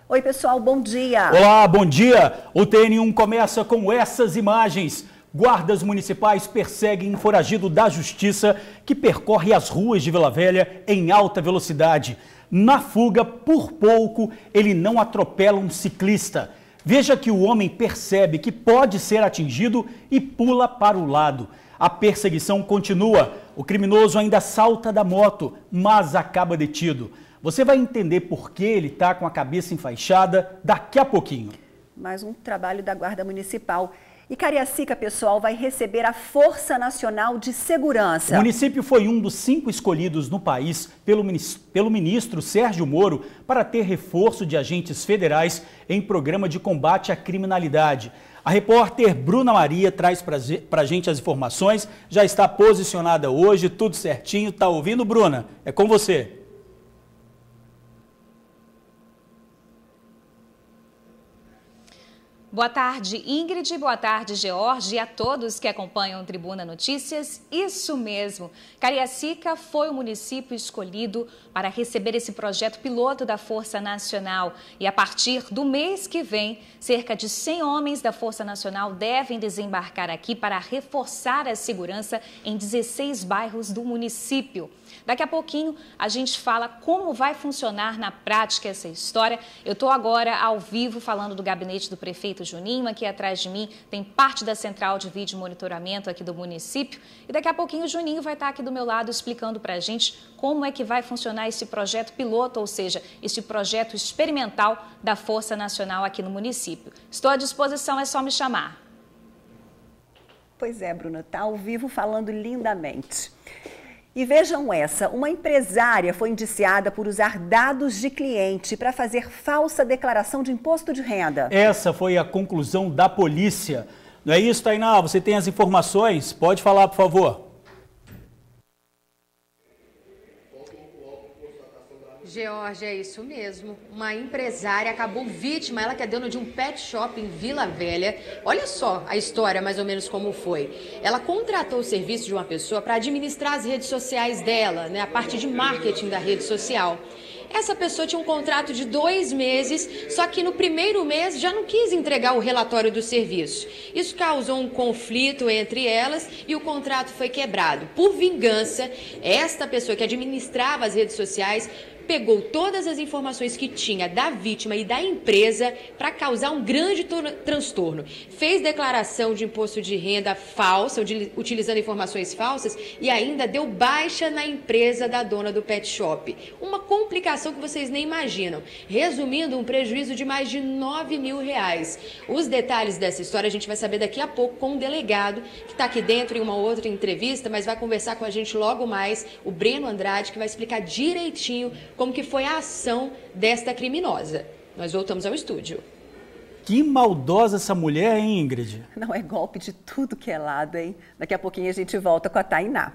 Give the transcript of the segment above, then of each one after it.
Oi, pessoal, bom dia. Olá, bom dia. O TN1 começa com essas imagens. Guardas municipais perseguem um foragido da justiça que percorre as ruas de Vila Velha em alta velocidade. Na fuga, por pouco, ele não atropela um ciclista. Veja que o homem percebe que pode ser atingido e pula para o lado. A perseguição continua. O criminoso ainda salta da moto, mas acaba detido. Você vai entender por que ele está com a cabeça enfaixada daqui a pouquinho. Mais um trabalho da Guarda Municipal. E Cariacica, pessoal, vai receber a Força Nacional de Segurança. O município foi um dos 5 escolhidos no país pelo ministro Sérgio Moro para ter reforço de agentes federais em programa de combate à criminalidade. A repórter Bruna Maria traz para a gente as informações. Já está posicionada hoje, tudo certinho. Tá ouvindo, Bruna? É com você. Boa tarde, Ingrid. Boa tarde, George, e a todos que acompanham o Tribuna Notícias. Isso mesmo, Cariacica foi o município escolhido para receber esse projeto piloto da Força Nacional. E a partir do mês que vem, cerca de 100 homens da Força Nacional devem desembarcar aqui para reforçar a segurança em 16 bairros do município. Daqui a pouquinho a gente fala como vai funcionar na prática essa história. Eu estou agora ao vivo falando do gabinete do prefeito Juninho. Aqui atrás de mim tem parte da central de vídeo monitoramento aqui do município. E daqui a pouquinho o Juninho vai estar aqui do meu lado explicando para a gente como é que vai funcionar esse projeto piloto, ou seja, esse projeto experimental da Força Nacional aqui no município. Estou à disposição, é só me chamar. Pois é, Bruna, está ao vivo falando lindamente. E vejam essa, uma empresária foi indiciada por usar dados de cliente para fazer falsa declaração de imposto de renda. Essa foi a conclusão da polícia. Não é isso, Tainá? Você tem as informações? Pode falar, por favor. George, é isso mesmo. Uma empresária acabou vítima, ela que é dona de um pet shop em Vila Velha. Olha só a história, mais ou menos como foi. Ela contratou o serviço de uma pessoa para administrar as redes sociais dela, né, a parte de marketing da rede social. Essa pessoa tinha um contrato de 2 meses, só que no primeiro mês já não quis entregar o relatório do serviço. Isso causou um conflito entre elas e o contrato foi quebrado. Por vingança, esta pessoa que administrava as redes sociais pegou todas as informações que tinha da vítima e da empresa para causar um grande transtorno. Fez declaração de imposto de renda falsa, utilizando informações falsas, e ainda deu baixa na empresa da dona do pet shop. Uma complicação que vocês nem imaginam. Resumindo, um prejuízo de mais de R$9 mil. Os detalhes dessa história a gente vai saber daqui a pouco com um delegado que está aqui dentro em uma outra entrevista, mas vai conversar com a gente logo mais, o Breno Andrade, que vai explicar direitinho como que foi a ação desta criminosa. Nós voltamos ao estúdio. Que maldosa essa mulher, hein, Ingrid? Não, é golpe de tudo que é lado, hein? Daqui a pouquinho a gente volta com a Tainá.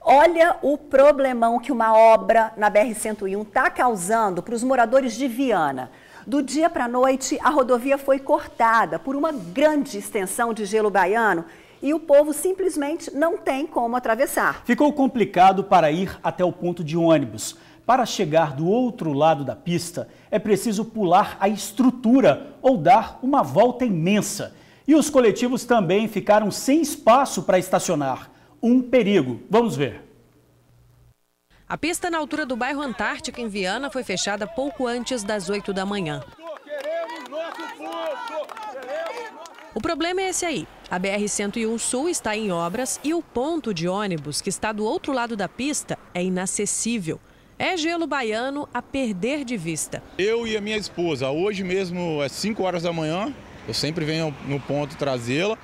Olha o problemão que uma obra na BR-101 está causando para os moradores de Viana. Do dia para a noite, a rodovia foi cortada por uma grande extensão de gelo baiano e o povo simplesmente não tem como atravessar. Ficou complicado para ir até o ponto de ônibus. Para chegar do outro lado da pista, é preciso pular a estrutura ou dar uma volta imensa. E os coletivos também ficaram sem espaço para estacionar. Um perigo. Vamos ver. A pista na altura do bairro Antártica, em Viana, foi fechada pouco antes das 8 da manhã. O problema é esse aí. A BR-101 Sul está em obras e o ponto de ônibus, que está do outro lado da pista, é inacessível. É gelo baiano a perder de vista. Eu e a minha esposa, hoje mesmo, às 5 horas da manhã, eu sempre venho no ponto trazê-la.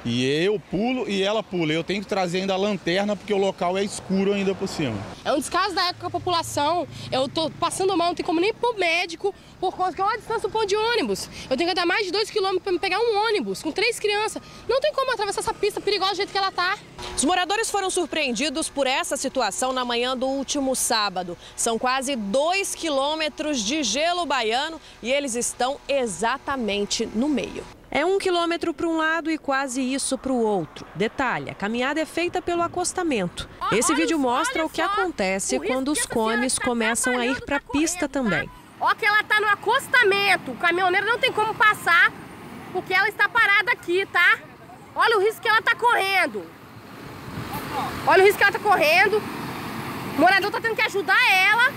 E eu pulo e ela pula. Eu tenho que trazer ainda a lanterna porque o local é escuro ainda por cima. É um descaso da época com a população. Eu tô passando mal, não tem como nem ir pro médico por conta que é uma distância do ponto de ônibus. Eu tenho que andar mais de 2 quilômetros para me pegar um ônibus com 3 crianças. Não tem como atravessar essa pista perigosa do jeito que ela tá. Os moradores foram surpreendidos por essa situação na manhã do último sábado. São quase 2 quilômetros de gelo baiano e eles estão exatamente no meio. É 1 quilômetro para um lado e quase isso para o outro. Detalhe, a caminhada é feita pelo acostamento. Esse vídeo mostra o que acontece quando os cones começam a ir para a pista também. Ó que ela tá no acostamento. atropellamento. O caminhoneiro não tem como passar porque ela está parada aqui, tá? Olha o risco que ela está correndo. Olha o risco que ela está correndo. O morador está tendo que ajudar ela.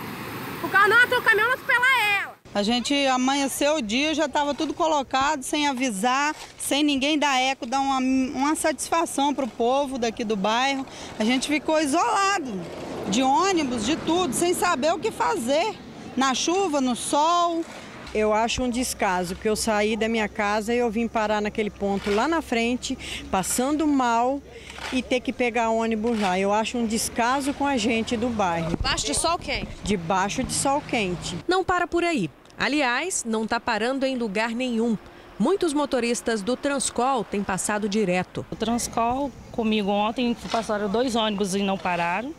O carro não, o caminhão não atropelar ela. A gente amanheceu o dia, já estava tudo colocado, sem avisar, sem ninguém dar eco, dar uma satisfação para o povo daqui do bairro. A gente ficou isolado, de ônibus, de tudo, sem saber o que fazer, na chuva, no sol. Eu acho um descaso, porque eu saí da minha casa e eu vim parar naquele ponto lá na frente, passando mal e ter que pegar ônibus lá. Eu acho um descaso com a gente do bairro. Debaixo de sol quente? Debaixo de sol quente. Não para por aí. Aliás, não está parando em lugar nenhum. Muitos motoristas do Transcol têm passado direto. O Transcol, comigo ontem, passaram 2 ônibus e não pararam.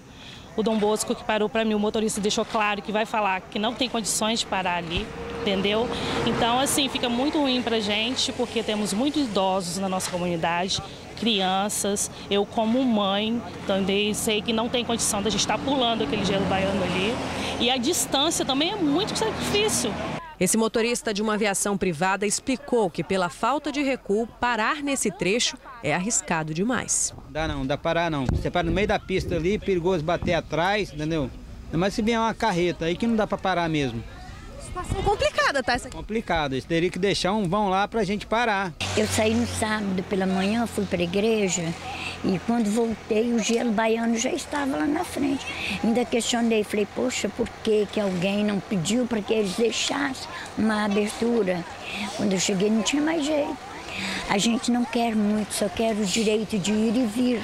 O Dom Bosco, que parou para mim, o motorista deixou claro que vai falar que não tem condições de parar ali, entendeu? Então, assim, fica muito ruim para a gente, porque temos muitos idosos na nossa comunidade, crianças. Eu, como mãe, também sei que não tem condição da gente estar pulando aquele gelo baiano ali. E a distância também é muito difícil. Esse motorista de uma aviação privada explicou que, pela falta de recuo, parar nesse trecho é arriscado demais. Não dá parar não. Você para no meio da pista ali, perigoso bater atrás, entendeu? Mas se vier uma carreta aí que não dá para parar mesmo. Situação complicada, tá? Essa aqui. Complicado, eles teriam que deixar um vão lá pra gente parar. Eu saí no sábado pela manhã, fui para a igreja e quando voltei o gelo baiano já estava lá na frente. Ainda questionei, falei, poxa, por que alguém não pediu para que eles deixassem uma abertura? Quando eu cheguei não tinha mais jeito. A gente não quer muito, só quer o direito de ir e vir.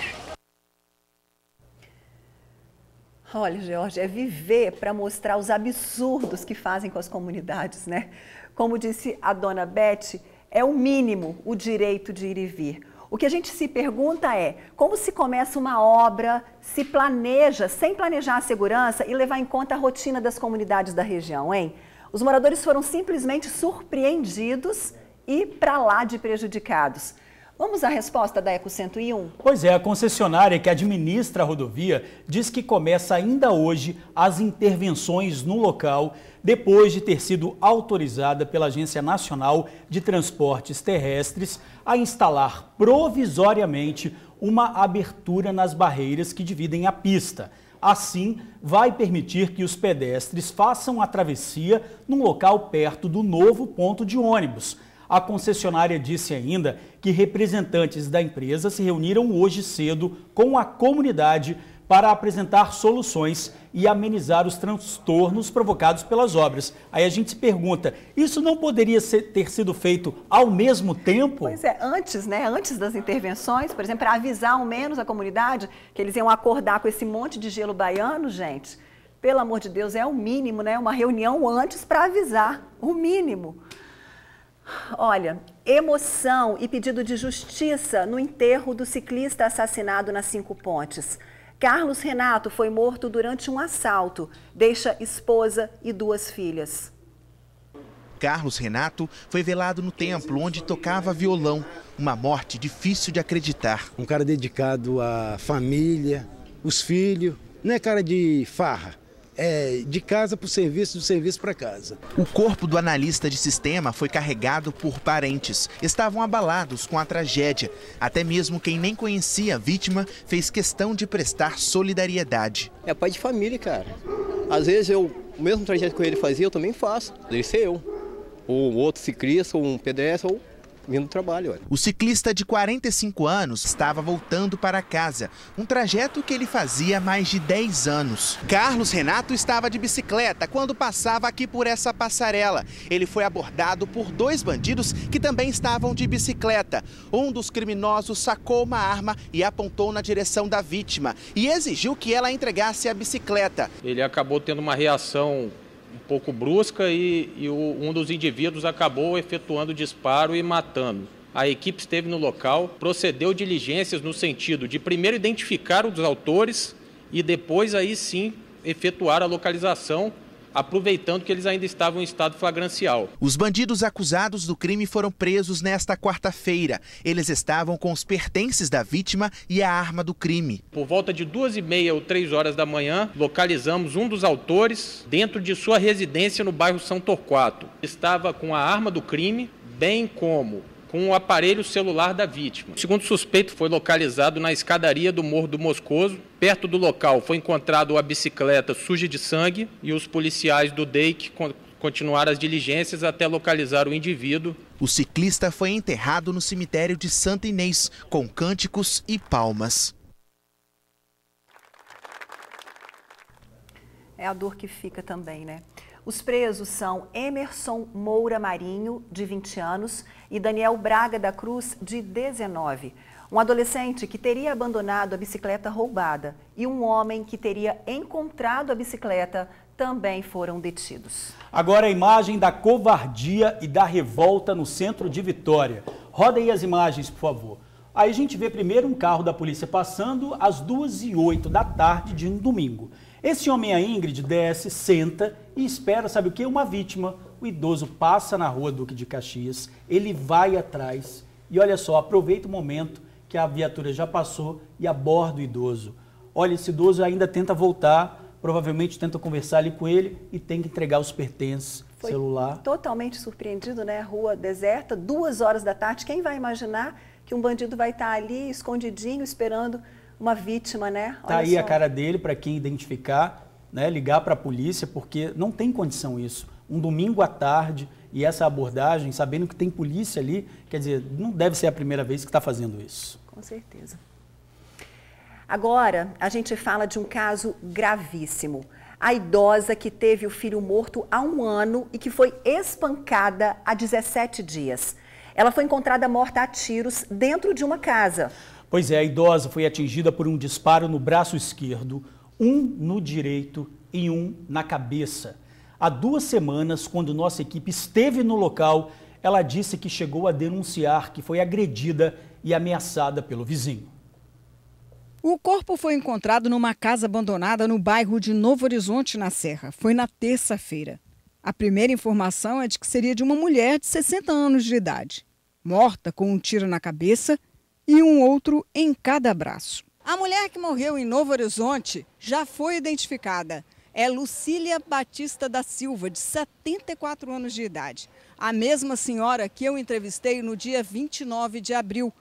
Olha, Georgia, é viver para mostrar os absurdos que fazem com as comunidades, né? Como disse a dona Beth, é o mínimo o direito de ir e vir. O que a gente se pergunta é como se começa uma obra, se planeja, sem planejar a segurança e levar em conta a rotina das comunidades da região, hein? Os moradores foram simplesmente surpreendidos e para lá de prejudicados. Vamos à resposta da Eco 101? Pois é, a concessionária que administra a rodovia diz que começa ainda hoje as intervenções no local, depois de ter sido autorizada pela Agência Nacional de Transportes Terrestres a instalar provisoriamente uma abertura nas barreiras que dividem a pista. Assim, vai permitir que os pedestres façam a travessia num local perto do novo ponto de ônibus. A concessionária disse ainda que representantes da empresa se reuniram hoje cedo com a comunidade para apresentar soluções e amenizar os transtornos provocados pelas obras. Aí a gente se pergunta, isso não poderia ter sido feito ao mesmo tempo? Pois é, antes, né? Antes das intervenções, por exemplo, para avisar ao menos a comunidade que eles iam acordar com esse monte de gelo baiano, gente. Pelo amor de Deus, é o mínimo, né? Uma reunião antes para avisar, o mínimo. Olha, emoção e pedido de justiça no enterro do ciclista assassinado nas 5 Pontes. Carlos Renato foi morto durante um assalto, deixa esposa e 2 filhas. Carlos Renato foi velado no templo onde tocava violão, uma morte difícil de acreditar. Um cara dedicado à família, os filhos, não é cara de farra. É de casa para o serviço, do serviço para casa. O corpo do analista de sistema foi carregado por parentes. Estavam abalados com a tragédia. Até mesmo quem nem conhecia a vítima fez questão de prestar solidariedade. É pai de família, cara. Às vezes o mesmo trajeto que ele fazia, eu também faço. Poderia ser eu. Ou outro ciclista, ou um pedestre, ou vindo do trabalho. Olha. O ciclista de 45 anos estava voltando para casa, um trajeto que ele fazia há mais de 10 anos. Carlos Renato estava de bicicleta quando passava aqui por essa passarela. Ele foi abordado por 2 bandidos que também estavam de bicicleta. Um dos criminosos sacou uma arma e apontou na direção da vítima e exigiu que ela entregasse a bicicleta. Ele acabou tendo uma reação um pouco brusca e um dos indivíduos acabou efetuando o disparo e matando. A equipe esteve no local, procedeu diligências no sentido de primeiro identificar os autores e depois aí sim efetuar a localização aproveitando que eles ainda estavam em estado flagrancial. Os bandidos acusados do crime foram presos nesta quarta-feira. Eles estavam com os pertences da vítima e a arma do crime. Por volta de 2h30 ou 3 horas da manhã, localizamos um dos autores dentro de sua residência no bairro São Torquato. Estava com a arma do crime, bem como com o aparelho celular da vítima. O segundo suspeito foi localizado na escadaria do Morro do Moscoso. Perto do local foi encontrado a bicicleta suja de sangue e os policiais do DEIC continuaram as diligências até localizar o indivíduo. O ciclista foi enterrado no cemitério de Santa Inês, com cânticos e palmas. É a dor que fica também, né? Os presos são Emerson Moura Marinho, de 20 anos, e Daniel Braga da Cruz, de 19. Um adolescente que teria abandonado a bicicleta roubada e um homem que teria encontrado a bicicleta também foram detidos. Agora a imagem da covardia e da revolta no centro de Vitória. Roda aí as imagens, por favor. Aí a gente vê primeiro um carro da polícia passando às 2h08 da tarde de um domingo. Esse homem, a Ingrid, desce, senta e espera, sabe o quê? Uma vítima. O idoso passa na rua Duque de Caxias, ele vai atrás e olha só, aproveita o momento que a viatura já passou e aborda o idoso. Olha, esse idoso ainda tenta voltar, provavelmente tenta conversar ali com ele e tem que entregar os pertences, Foi celular. Totalmente surpreendido, né? Rua deserta, 2 horas da tarde. Quem vai imaginar que um bandido vai estar ali escondidinho esperando uma vítima, né? Tá aí a cara dele para quem identificar, né? Ligar para a polícia, porque não tem condição isso. Um domingo à tarde e essa abordagem, sabendo que tem polícia ali, quer dizer, não deve ser a primeira vez que está fazendo isso. Com certeza. Agora, a gente fala de um caso gravíssimo. A idosa que teve o filho morto há 1 ano e que foi espancada há 17 dias. Ela foi encontrada morta a tiros dentro de uma casa. Pois é, a idosa foi atingida por um disparo no braço esquerdo, um no direito e um na cabeça. Há 2 semanas, quando nossa equipe esteve no local, ela disse que chegou a denunciar que foi agredida e ameaçada pelo vizinho. O corpo foi encontrado numa casa abandonada no bairro de Novo Horizonte, na Serra. Foi na terça-feira. A primeira informação é de que seria de uma mulher de 60 anos de idade, morta com um tiro na cabeça e um outro em cada braço. A mulher que morreu em Novo Horizonte já foi identificada. É Lucília Batista da Silva, de 74 anos de idade. A mesma senhora que eu entrevistei no dia 29 de abril,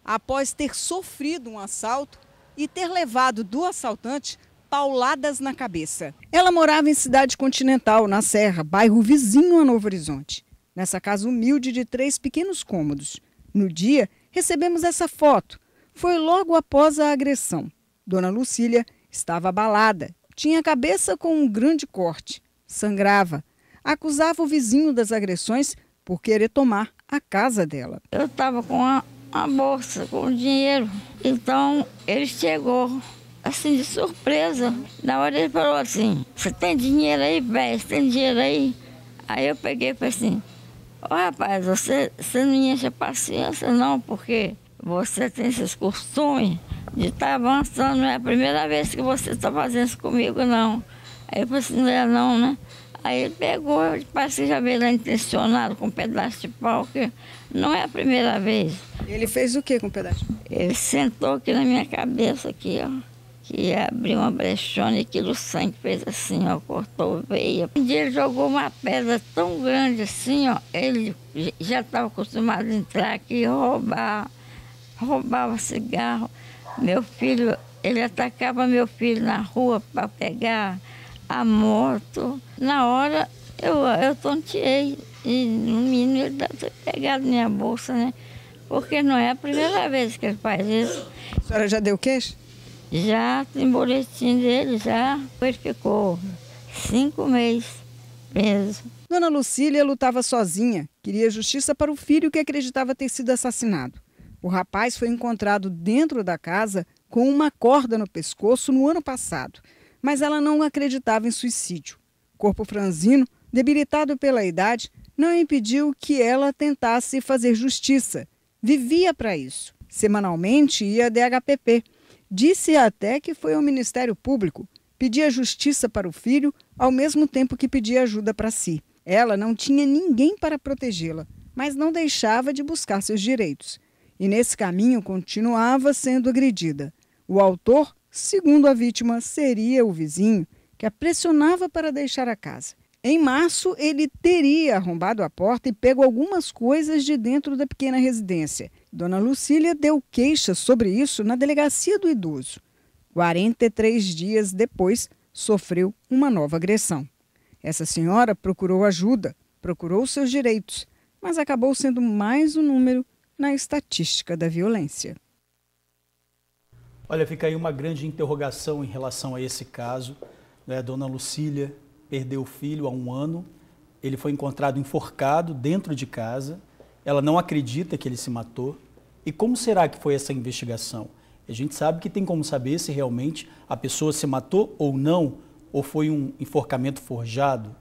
após ter sofrido um assalto e ter levado do assaltante pauladas na cabeça. Ela morava em Cidade Continental, na Serra, bairro vizinho a Novo Horizonte. Nessa casa humilde de 3 pequenos cômodos. No dia, recebemos essa foto. Foi logo após a agressão. Dona Lucília estava abalada. Tinha a cabeça com um grande corte. Sangrava. Acusava o vizinho das agressões por querer tomar a casa dela. Eu estava com a bolsa, com o dinheiro. Então, ele chegou, assim, de surpresa. Na hora ele falou assim, você tem dinheiro aí, velho? Você tem dinheiro aí? Aí eu peguei e falei assim, ó, rapaz, você não enche a paciência não, porque você tem esses costumes de estar avançando, não é a primeira vez que você está fazendo isso comigo, não. Aí eu falei assim, não é não, né? Aí ele pegou, parece que já veio lá intencionado com um pedaço de pau, que não é a primeira vez. Ele fez o que com o pedaço de pau? Ele sentou aqui na minha cabeça, aqui, ó, que abriu uma brechona e aquilo sangue fez assim, ó, cortou veia. Um dia ele jogou uma pedra tão grande assim, ó, ele já estava acostumado a entrar aqui e roubava cigarro. Meu filho, ele atacava meu filho na rua para pegar a moto. Na hora eu tonteei e o menino ele deve ter pegado minha bolsa, né? Porque não é a primeira vez que ele faz isso. A senhora já deu queixa? Já, tem boletim dele, já. Ele ficou 5 meses preso. Dona Lucília lutava sozinha, queria justiça para o filho que acreditava ter sido assassinado. O rapaz foi encontrado dentro da casa com uma corda no pescoço no ano passado, mas ela não acreditava em suicídio. O corpo franzino, debilitado pela idade, não impediu que ela tentasse fazer justiça. Vivia para isso. Semanalmente ia à DHPP. Disse até que foi ao Ministério Público Pedia justiça para o filho, ao mesmo tempo que pedia ajuda para si. Ela não tinha ninguém para protegê-la, mas não deixava de buscar seus direitos. E nesse caminho continuava sendo agredida. O autor, segundo a vítima, seria o vizinho, que a pressionava para deixar a casa. Em março, ele teria arrombado a porta e pego algumas coisas de dentro da pequena residência. Dona Lucília deu queixa sobre isso na delegacia do idoso. 43 dias depois, sofreu uma nova agressão. Essa senhora procurou ajuda, procurou seus direitos, mas acabou sendo mais um número na estatística da violência. Olha, fica aí uma grande interrogação em relação a esse caso, né? Dona Lucília perdeu o filho há 1 ano, ele foi encontrado enforcado dentro de casa, ela não acredita que ele se matou. E como será que foi essa investigação? A gente sabe que tem como saber se realmente a pessoa se matou ou não, ou foi um enforcamento forjado.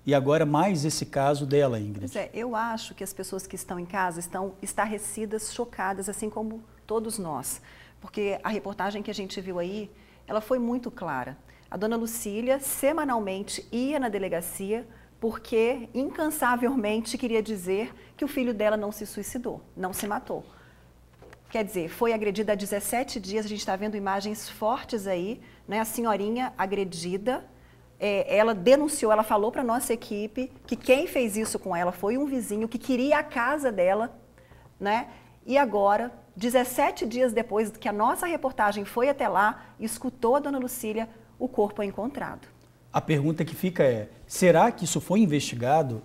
E agora mais esse caso dela, Ingrid. Pois é, eu acho que as pessoas que estão em casa estão estarrecidas, chocadas, assim como todos nós. Porque a reportagem que a gente viu aí, ela foi muito clara. A dona Lucília semanalmente ia na delegacia porque incansavelmente queria dizer que o filho dela não se suicidou, não se matou. Quer dizer, foi agredida há 17 dias, a gente está vendo imagens fortes aí, né? A senhorinha agredida, ela denunciou, ela falou para a nossa equipe que quem fez isso com ela foi um vizinho que queria a casa dela, né? E agora, 17 dias depois que a nossa reportagem foi até lá, escutou a dona Lucília, o corpo é encontrado. A pergunta que fica é, será que isso foi investigado?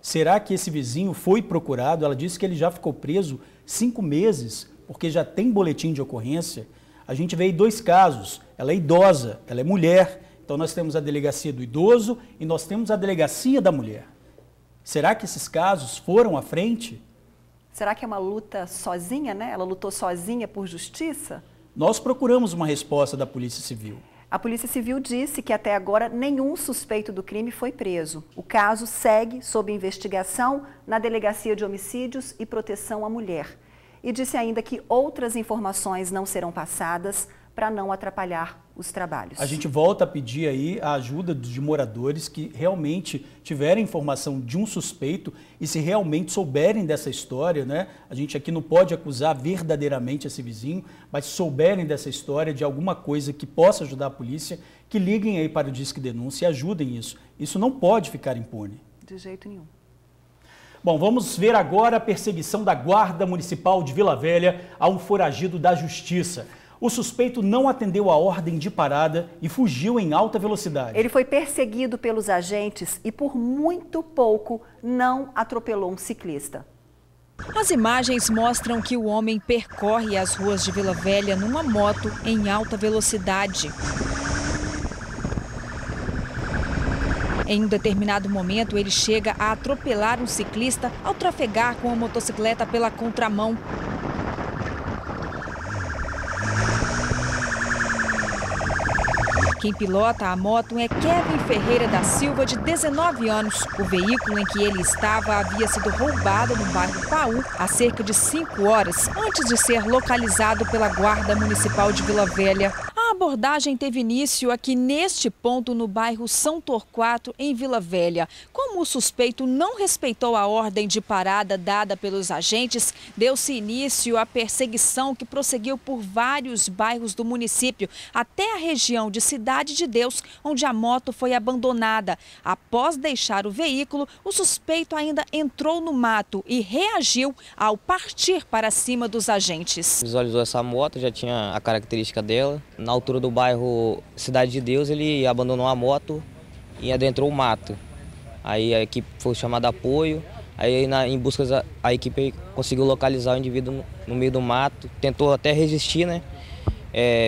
Será que esse vizinho foi procurado? Ela disse que ele já ficou preso 5 meses, porque já tem boletim de ocorrência. A gente vê aí 2 casos, ela é idosa, ela é mulher, então nós temos a delegacia do idoso e nós temos a delegacia da mulher. Será que esses casos foram à frente? Será que é uma luta sozinha, né? Ela lutou sozinha por justiça? Nós procuramos uma resposta da Polícia Civil. A Polícia Civil disse que até agora nenhum suspeito do crime foi preso. O caso segue sob investigação na Delegacia de Homicídios e Proteção à Mulher. E disse ainda que outras informações não serão passadas para não atrapalhar os trabalhos. A gente volta a pedir aí a ajuda de moradores que realmente tiverem informação de um suspeito e se realmente souberem dessa história, né? A gente aqui não pode acusar verdadeiramente esse vizinho, mas se souberem dessa história, de alguma coisa que possa ajudar a polícia, que liguem aí para o Disque Denúncia e ajudem isso. Isso não pode ficar impune. De jeito nenhum. Bom, vamos ver agora a perseguição da Guarda Municipal de Vila Velha a um foragido da Justiça. O suspeito não atendeu a ordem de parada e fugiu em alta velocidade. Ele foi perseguido pelos agentes e por muito pouco não atropelou um ciclista. As imagens mostram que o homem percorre as ruas de Vila Velha numa moto em alta velocidade. Em um determinado momento, ele chega a atropelar um ciclista ao trafegar com a motocicleta pela contramão. Quem pilota a moto é Kevin Ferreira da Silva, de 19 anos. O veículo em que ele estava havia sido roubado no bairro Paú há cerca de 5 horas, antes de ser localizado pela Guarda Municipal de Vila Velha. A abordagem teve início aqui neste ponto, no bairro São Torquato, em Vila Velha. Como o suspeito não respeitou a ordem de parada dada pelos agentes, deu-se início à perseguição que prosseguiu por vários bairros do município, até a região de Cidade de Deus, onde a moto foi abandonada. Após deixar o veículo, o suspeito ainda entrou no mato e reagiu ao partir para cima dos agentes. Visualizou essa moto, já tinha a característica dela. Na altura do bairro Cidade de Deus, ele abandonou a moto e adentrou o mato. Aí a equipe foi chamada a apoio, aí em busca a equipe conseguiu localizar o indivíduo no meio do mato, tentou até resistir, né?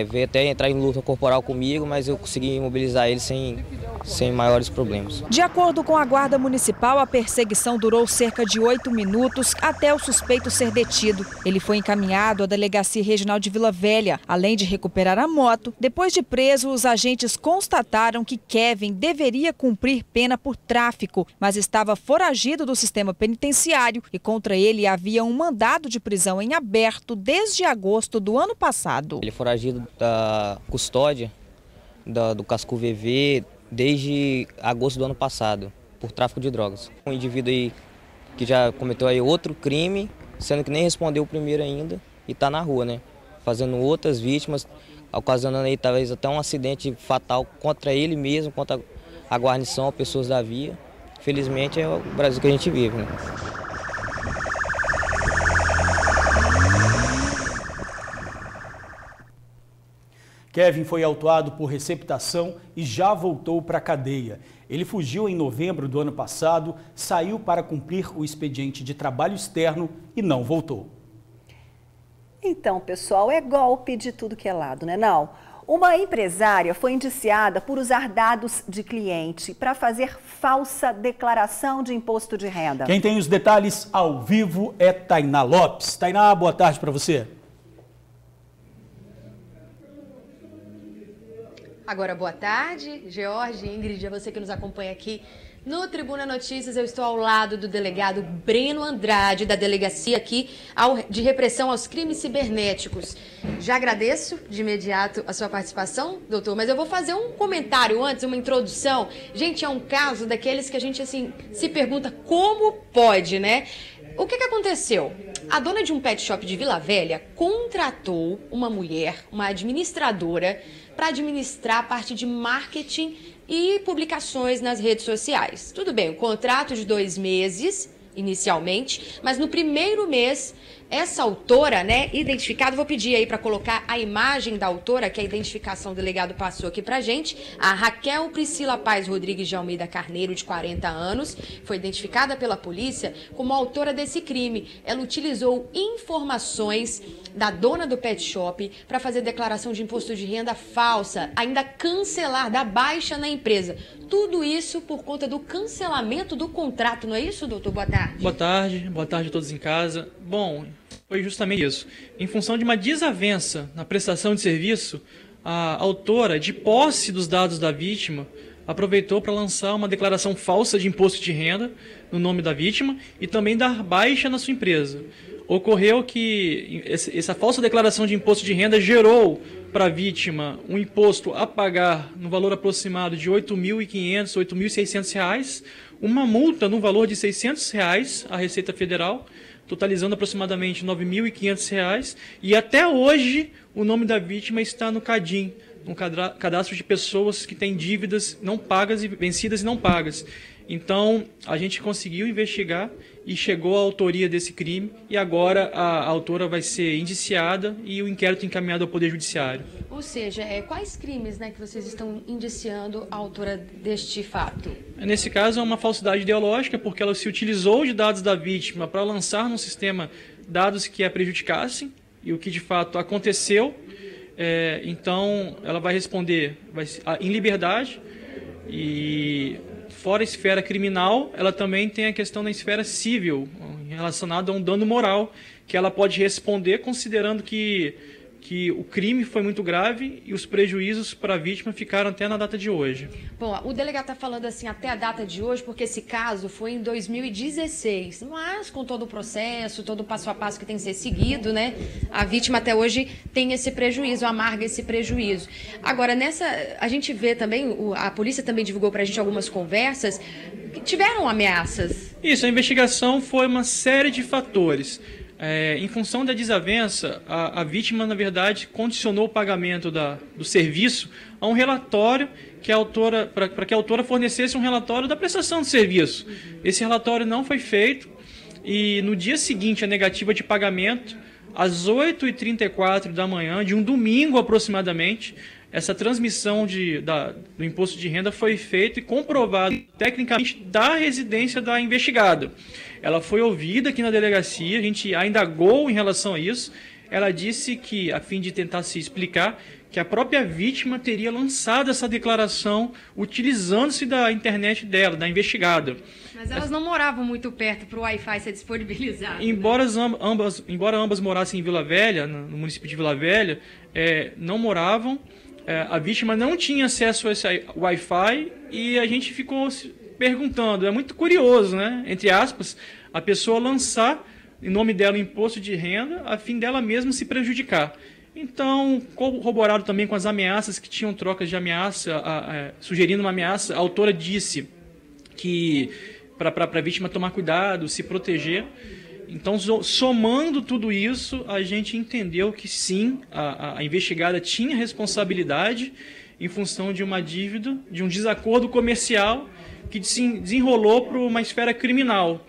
Veio até entrar em luta corporal comigo, mas eu consegui imobilizar ele sem maiores problemas. De acordo com a Guarda Municipal, a perseguição durou cerca de 8 minutos até o suspeito ser detido. Ele foi encaminhado à Delegacia Regional de Vila Velha. Além de recuperar a moto, depois de preso, os agentes constataram que Kevin deveria cumprir pena por tráfico, mas estava foragido do sistema penitenciário e contra ele havia um mandado de prisão em aberto desde agosto do ano passado. Ele foragido da custódia, do Casco VV desde agosto do ano passado, por tráfico de drogas. Um indivíduo aí que já cometeu aí outro crime, sendo que nem respondeu o primeiro ainda, e está na rua, né? Fazendo outras vítimas, ocasionando aí talvez até um acidente fatal contra ele mesmo, contra a guarnição, pessoas da via. Felizmente é o Brasil que a gente vive, né? Kevin foi autuado por receptação e já voltou para a cadeia. Ele fugiu em novembro do ano passado, saiu para cumprir o expediente de trabalho externo e não voltou. Então, pessoal, é golpe de tudo que é lado, né? Não. Uma empresária foi indiciada por usar dados de cliente para fazer falsa declaração de imposto de renda. Quem tem os detalhes ao vivo é Tainá Lopes. Tainá, boa tarde para você. Agora, boa tarde, George, Ingrid, a você que nos acompanha aqui no Tribuna Notícias. Eu estou ao lado do delegado Breno Andrade, da delegacia aqui de repressão aos crimes cibernéticos. Já agradeço de imediato a sua participação, doutor, mas eu vou fazer um comentário antes, uma introdução. Gente, é um caso daqueles que a gente, assim, se pergunta como pode, né? O que aconteceu? A dona de um pet shop de Vila Velha contratou uma mulher, uma administradora, para administrar a parte de marketing e publicações nas redes sociais. Tudo bem, o contrato de 2 meses, inicialmente, mas no primeiro mês, essa autora, né, identificada, vou pedir aí para colocar a imagem da autora, que a identificação do delegado passou aqui pra gente, a Raquel Priscila Paz Rodrigues de Almeida Carneiro, de 40 anos, foi identificada pela polícia como autora desse crime. Ela utilizou informações da dona do pet shop para fazer declaração de imposto de renda falsa, ainda cancelar, dar baixa na empresa. Tudo isso por conta do cancelamento do contrato, não é isso, doutor? Boa tarde. Boa tarde a todos em casa. Bom, foi justamente isso. Em função de uma desavença na prestação de serviço, a autora, de posse dos dados da vítima, aproveitou para lançar uma declaração falsa de imposto de renda no nome da vítima e também dar baixa na sua empresa. Ocorreu que essa falsa declaração de imposto de renda gerou para a vítima um imposto a pagar no valor aproximado de R$ 8.500, R$ 8.600, uma multa no valor de R$ 600 à Receita Federal, totalizando aproximadamente R$ 9.500, e até hoje o nome da vítima está no CADIM, um cadastro de pessoas que têm dívidas não pagas e vencidas e não pagas. Então, a gente conseguiu investigar e chegou à autoria desse crime, e agora a autora vai ser indiciada e o inquérito encaminhado ao Poder Judiciário. Ou seja, quais crimes, né, que vocês estão indiciando a autora deste fato? Nesse caso, é uma falsidade ideológica, porque ela se utilizou de dados da vítima para lançar no sistema dados que a prejudicassem, e o que de fato aconteceu. Então, ela vai responder em liberdade, e fora a esfera criminal, ela também tem a questão da esfera civil, relacionada a um dano moral, que ela pode responder considerando que o crime foi muito grave e os prejuízos para a vítima ficaram até na data de hoje. Bom, o delegado está falando assim até a data de hoje, porque esse caso foi em 2016, mas com todo o processo, todo o passo a passo que tem que ser seguido, né? A vítima até hoje tem esse prejuízo, amarga esse prejuízo. Agora, a gente vê também, a polícia também divulgou para a gente algumas conversas que tiveram ameaças. Isso, a investigação foi uma série de fatores. Em função da desavença, a vítima, na verdade, condicionou o pagamento do serviço a um relatório que a autora, para que a autora fornecesse um relatório da prestação do serviço. Esse relatório não foi feito e no dia seguinte a negativa de pagamento, às 8h34 da manhã, de um domingo aproximadamente, essa transmissão do imposto de renda foi feita e comprovada tecnicamente da residência da investigada. Ela foi ouvida aqui na delegacia, a gente a indagou em relação a isso. Ela disse que, a fim de tentar se explicar, que a própria vítima teria lançado essa declaração utilizando-se da internet dela, da investigada. Mas elas não moravam muito perto para o Wi-Fi ser disponibilizado. Embora ambas morassem em Vila Velha, no município de Vila Velha, não moravam. A vítima não tinha acesso a esse Wi-Fi e a gente ficou se perguntando. É muito curioso, né? Entre aspas, a pessoa lançar em nome dela o imposto de renda a fim dela mesma se prejudicar. Então, corroborado também com as ameaças que tinham trocas de ameaça, sugerindo uma ameaça, a autora disse que para a vítima tomar cuidado, se proteger. Então, somando tudo isso, a gente entendeu que sim, a investigada tinha responsabilidade em função de uma dívida, de um desacordo comercial que se desenrolou para uma esfera criminal.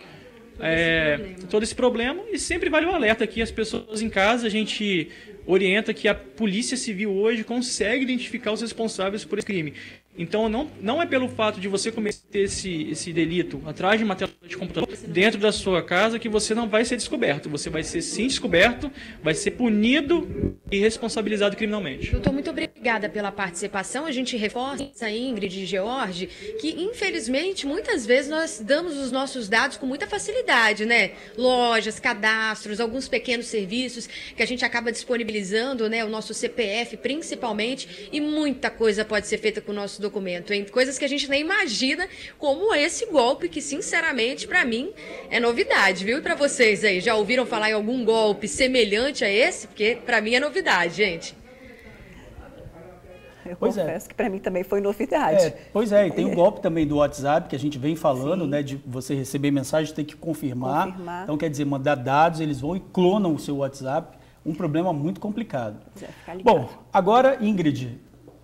Todo esse problema, e sempre vale o alerta aqui às pessoas em casa. A gente orienta que a Polícia Civil hoje consegue identificar os responsáveis por esse crime. Então não é pelo fato de você cometer esse delito atrás de uma tela de computador dentro da sua casa que você não vai ser descoberto. Você vai ser sim descoberto, vai ser punido e responsabilizado criminalmente. Doutor, muito obrigada pela participação. A gente reforça, Ingrid e George, que infelizmente muitas vezes nós damos os nossos dados com muita facilidade, né? Lojas, cadastros, alguns pequenos serviços que a gente acaba disponibilizando, né? O nosso CPF principalmente, e muita coisa pode ser feita com o nosso documento, hein? Coisas que a gente nem imagina, como esse golpe que, sinceramente, para mim é novidade, viu? E para vocês aí, já ouviram falar em algum golpe semelhante a esse? Porque para mim é novidade, gente. Eu confesso que para mim também foi novidade. Pois é, e tem o golpe também do WhatsApp, que a gente vem falando, né, de você receber mensagem, ter que confirmar. Então, quer dizer, mandar dados, eles vão e clonam o seu WhatsApp. Um problema muito complicado. Bom, agora, Ingrid,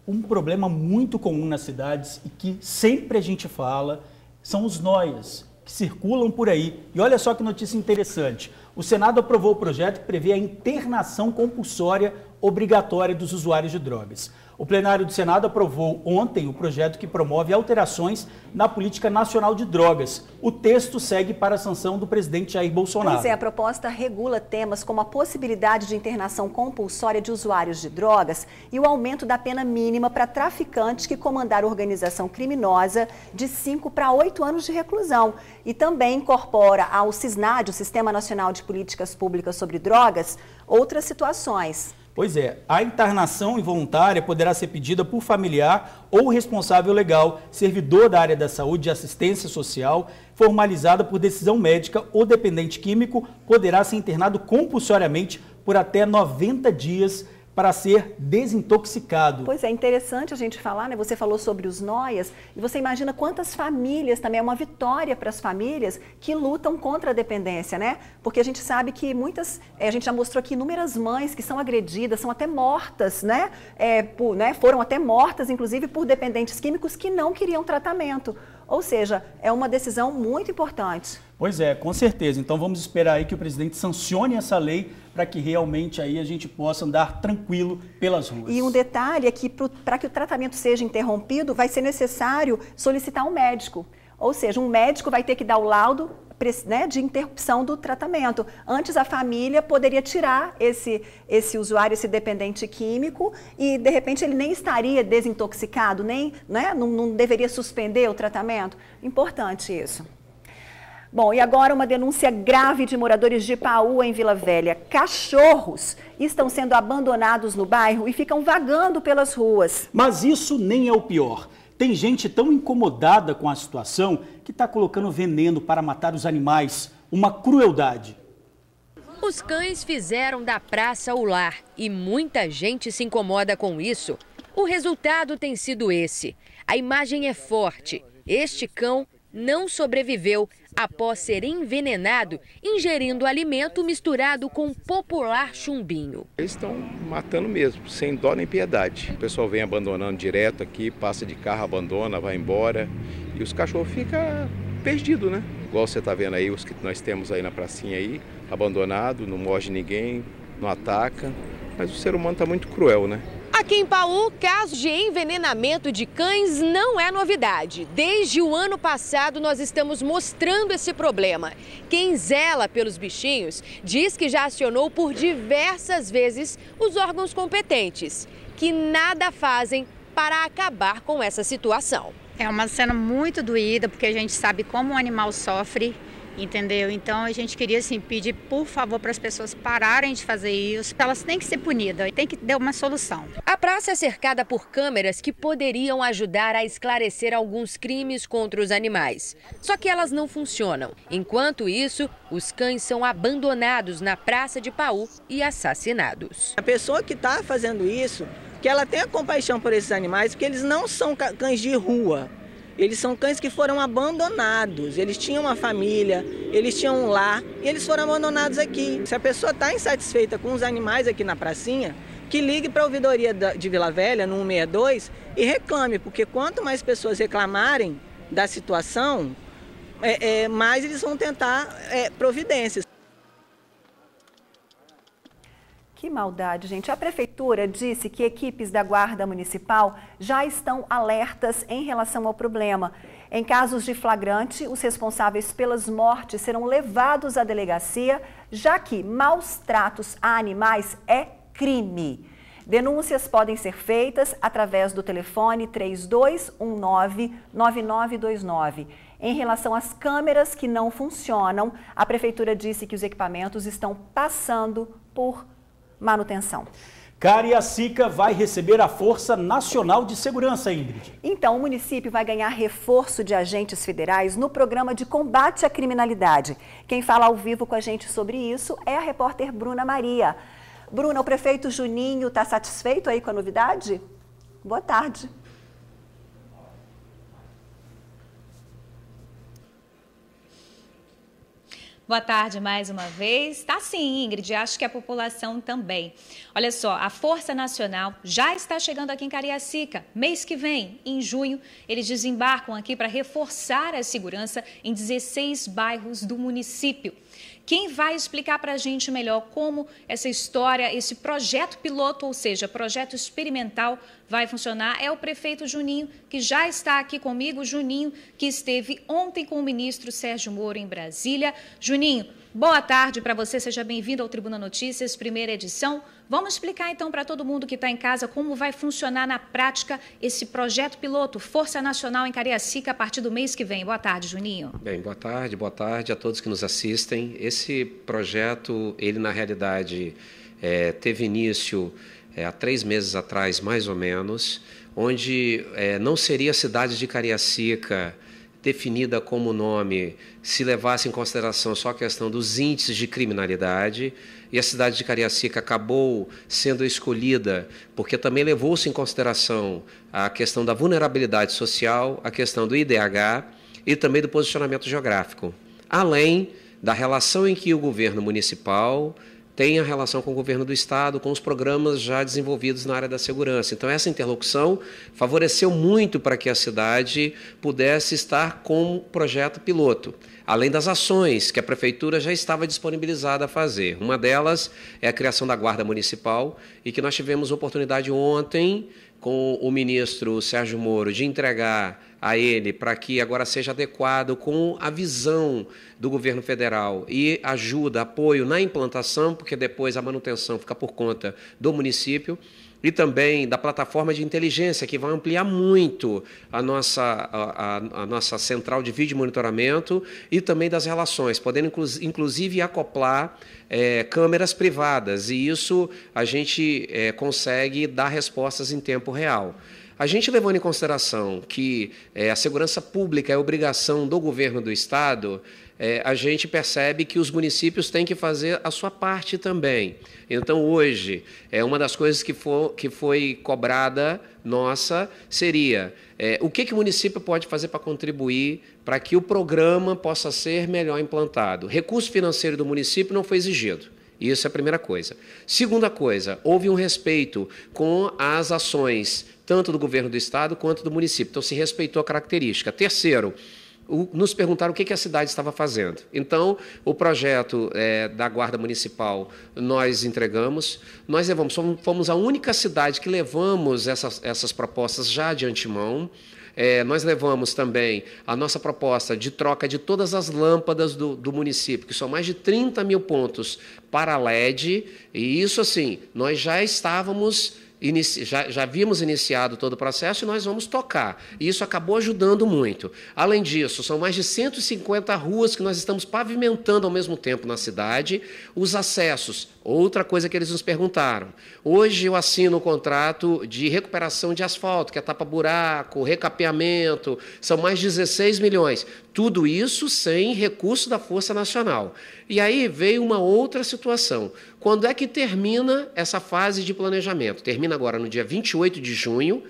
um problema muito comum nas cidades e que sempre a gente fala são os noias que circulam por aí. E olha só que notícia interessante. O Senado aprovou o projeto que prevê a internação compulsória obrigatória dos usuários de drogas. O plenário do Senado aprovou ontem o projeto que promove alterações na política nacional de drogas. O texto segue para a sanção do presidente Jair Bolsonaro. Pois é, a proposta regula temas como a possibilidade de internação compulsória de usuários de drogas e o aumento da pena mínima para traficantes que comandaram organização criminosa de 5 para 8 anos de reclusão. E também incorpora ao SISNAD, o Sistema Nacional de Políticas Públicas sobre Drogas, outras situações. Pois é, a internação involuntária poderá ser pedida por familiar ou responsável legal, servidor da área da saúde e assistência social, formalizada por decisão médica ou dependente químico, poderá ser internado compulsoriamente por até 90 dias para ser desintoxicado. Pois é, interessante a gente falar, né? Você falou sobre os noias e você imagina quantas famílias, também é uma vitória para as famílias que lutam contra a dependência, né? Porque a gente sabe que muitas, a gente já mostrou aqui inúmeras mães que são agredidas, são até mortas, né? Foram até mortas, inclusive, por dependentes químicos que não queriam tratamento. Ou seja, é uma decisão muito importante. Pois é, com certeza. Então vamos esperar aí que o presidente sancione essa lei para que realmente aí a gente possa andar tranquilo pelas ruas. E um detalhe é que para que o tratamento seja interrompido, vai ser necessário solicitar um médico. Ou seja, um médico vai ter que dar o laudo, né, de interrupção do tratamento. Antes a família poderia tirar esse usuário, esse dependente químico, e de repente ele nem estaria desintoxicado, nem, né, não deveria suspender o tratamento. Importante isso. Bom, e agora uma denúncia grave de moradores de Paúa, em Vila Velha. Cachorros estão sendo abandonados no bairro e ficam vagando pelas ruas. Mas isso nem é o pior. Tem gente tão incomodada com a situação que está colocando veneno para matar os animais. Uma crueldade. Os cães fizeram da praça o lar e muita gente se incomoda com isso. O resultado tem sido esse. A imagem é forte. Este cão não sobreviveu após ser envenenado ingerindo alimento misturado com popular chumbinho. Eles estão matando mesmo, sem dó nem piedade. O pessoal vem abandonando direto aqui, passa de carro, abandona, vai embora e os cachorros ficam perdidos, né? Igual você está vendo aí, os que nós temos aí na pracinha aí, abandonado, não morde ninguém, não ataca, mas o ser humano está muito cruel, né? Aqui em Paú, caso de envenenamento de cães não é novidade. Desde o ano passado, nós estamos mostrando esse problema. Quem zela pelos bichinhos diz que já acionou por diversas vezes os órgãos competentes, que nada fazem para acabar com essa situação. É uma cena muito doída, porque a gente sabe como o animal sofre entendeu? Então a gente queria assim, pedir por favor para as pessoas pararem de fazer isso. Elas têm que ser punidas, tem que dar uma solução. A praça é cercada por câmeras que poderiam ajudar a esclarecer alguns crimes contra os animais. Só que elas não funcionam. Enquanto isso, os cães são abandonados na Praça de Paú e assassinados. A pessoa que está fazendo isso, que ela tenha compaixão por esses animais, porque eles não são cães de rua. Eles são cães que foram abandonados, eles tinham uma família, eles tinham um lar e eles foram abandonados aqui. Se a pessoa está insatisfeita com os animais aqui na pracinha, que ligue para a ouvidoria de Vila Velha, no 162, e reclame, porque quanto mais pessoas reclamarem da situação, mais eles vão tentar providências. Que maldade, gente. A Prefeitura disse que equipes da Guarda Municipal já estão alertas em relação ao problema. Em casos de flagrante, os responsáveis pelas mortes serão levados à delegacia, já que maus tratos a animais é crime. Denúncias podem ser feitas através do telefone 3219-9929. Em relação às câmeras que não funcionam, a Prefeitura disse que os equipamentos estão passando por manutenção. Cariacica vai receber a Força Nacional de Segurança, Ingrid. Então, o município vai ganhar reforço de agentes federais no programa de combate à criminalidade. Quem fala ao vivo com a gente sobre isso é a repórter Bruna Maria. Bruna, o prefeito Juninho está satisfeito aí com a novidade? Boa tarde. Boa tarde mais uma vez. Tá sim, Ingrid, acho que a população também. Olha só, a Força Nacional já está chegando aqui em Cariacica. Mês que vem, em junho, eles desembarcam aqui para reforçar a segurança em 16 bairros do município. Quem vai explicar para a gente melhor como essa história, esse projeto piloto, ou seja, projeto experimental, vai funcionar, é o prefeito Juninho, que já está aqui comigo. Juninho, que esteve ontem com o ministro Sérgio Moro em Brasília. Juninho, boa tarde para você, seja bem-vindo ao Tribuna Notícias, primeira edição. Vamos explicar então para todo mundo que está em casa como vai funcionar na prática esse projeto piloto Força Nacional em Cariacica a partir do mês que vem. Boa tarde, Juninho. Bem, boa tarde a todos que nos assistem. Esse projeto, ele na realidade teve início há 3 meses atrás, mais ou menos, onde não seria a cidade de Cariacica definida como nome se levasse em consideração só a questão dos índices de criminalidade, e a cidade de Cariacica acabou sendo escolhida porque também levou-se em consideração a questão da vulnerabilidade social, a questão do IDH e também do posicionamento geográfico, além da relação em que o governo municipal tem a relação com o governo do estado, com os programas já desenvolvidos na área da segurança. Então, essa interlocução favoreceu muito para que a cidade pudesse estar com o projeto piloto, além das ações que a prefeitura já estava disponibilizada a fazer. Uma delas é a criação da Guarda Municipal, e que nós tivemos oportunidade ontem com o ministro Sérgio Moro de entregar a ele para que agora seja adequado com a visão do governo federal e ajuda, apoio na implantação, porque depois a manutenção fica por conta do município, e também da plataforma de inteligência, que vai ampliar muito a nossa central de vídeo monitoramento e também das relações, podendo inclusive acoplar câmeras privadas, e isso a gente consegue dar respostas em tempo real. A gente levando em consideração que a segurança pública é obrigação do governo do estado, a gente percebe que os municípios têm que fazer a sua parte também. Então, hoje, uma das coisas que foi cobrada nossa seria o que o município pode fazer para contribuir para que o programa possa ser melhor implantado. Recurso financeiro do município não foi exigido. Isso é a primeira coisa. Segunda coisa, houve um respeito com as ações tanto do governo do estado quanto do município. Então, se respeitou a característica. Terceiro, nos perguntaram o que a cidade estava fazendo. Então, o projeto da Guarda Municipal nós entregamos, nós levamos, fomos a única cidade que levamos essas propostas já de antemão. Nós levamos também a nossa proposta de troca de todas as lâmpadas do município, que são mais de 30 mil pontos para LED, e isso, assim, nós já estávamos já havíamos iniciado todo o processo e nós vamos tocar. E isso acabou ajudando muito. Além disso, são mais de 150 ruas que nós estamos pavimentando ao mesmo tempo na cidade. Os acessos, outra coisa que eles nos perguntaram. Hoje eu assino um contrato de recuperação de asfalto, que é tapa-buraco, recapeamento, são mais de 16 milhões. Tudo isso sem recurso da Força Nacional. E aí veio uma outra situação. Quando é que termina essa fase de planejamento? Termina agora no dia 28 de junho,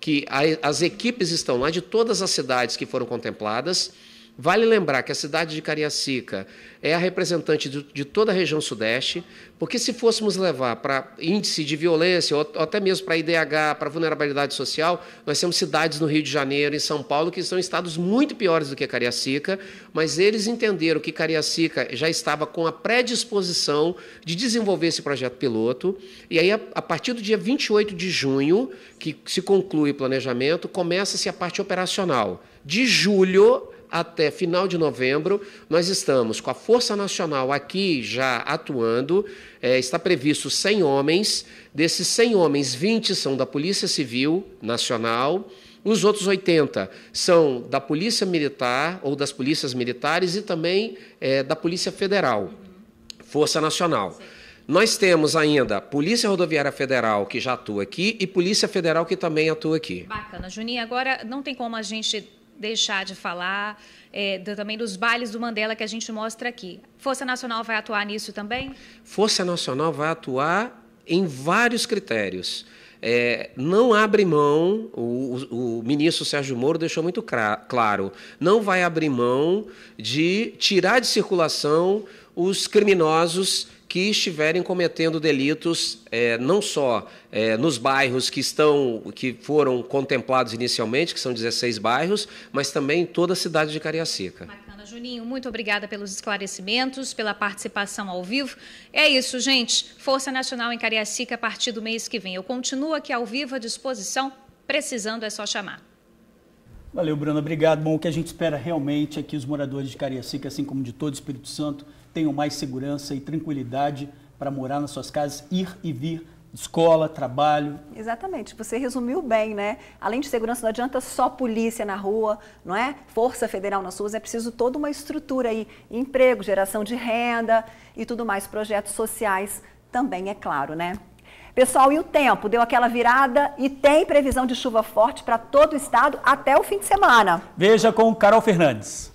que as equipes estão lá de todas as cidades que foram contempladas. Vale lembrar que a cidade de Cariacica é a representante de toda a região sudeste, porque se fôssemos levar para índice de violência, ou até mesmo para IDH, para vulnerabilidade social, nós temos cidades no Rio de Janeiro, em São Paulo, que estão em estados muito piores do que Cariacica, mas eles entenderam que Cariacica já estava com a predisposição de desenvolver esse projeto piloto, e aí, a partir do dia 28 de junho, que se conclui o planejamento, começa-se a parte operacional. De julho até final de novembro, nós estamos com a Força Nacional aqui já atuando, está previsto 100 homens, desses 100 homens, 20 são da Polícia Civil Nacional, os outros 80 são da Polícia Militar ou das Polícias Militares e também da Polícia Federal, Força Nacional. Nós temos ainda Polícia Rodoviária Federal, que já atua aqui, e Polícia Federal, que também atua aqui. Bacana, Juninho. Agora, não tem como a gente deixar de falar também dos bailes do Mandela que a gente mostra aqui. Força Nacional vai atuar nisso também? Força Nacional vai atuar em vários critérios. Não abre mão, o ministro Sérgio Moro deixou muito claro, não vai abrir mão de tirar de circulação os criminosos que estiverem cometendo delitos não só nos bairros que foram contemplados inicialmente, que são 16 bairros, mas também em toda a cidade de Cariacica. Bacana, Juninho. Muito obrigada pelos esclarecimentos, pela participação ao vivo. É isso, gente. Força Nacional em Cariacica a partir do mês que vem. Eu continuo aqui ao vivo à disposição. Precisando é só chamar. Valeu, Bruno. Obrigado. Bom, o que a gente espera realmente é que os moradores de Cariacica, assim como de todo o Espírito Santo, tenham mais segurança e tranquilidade para morar nas suas casas, ir e vir, escola, trabalho. Exatamente, você resumiu bem, né? Além de segurança, não adianta só polícia na rua, não é? Força Federal nas ruas, é preciso toda uma estrutura aí, emprego, geração de renda e tudo mais, projetos sociais também, é claro, né? Pessoal, e o tempo? Deu aquela virada e tem previsão de chuva forte para todo o estado até o fim de semana. Veja com Carol Fernandes.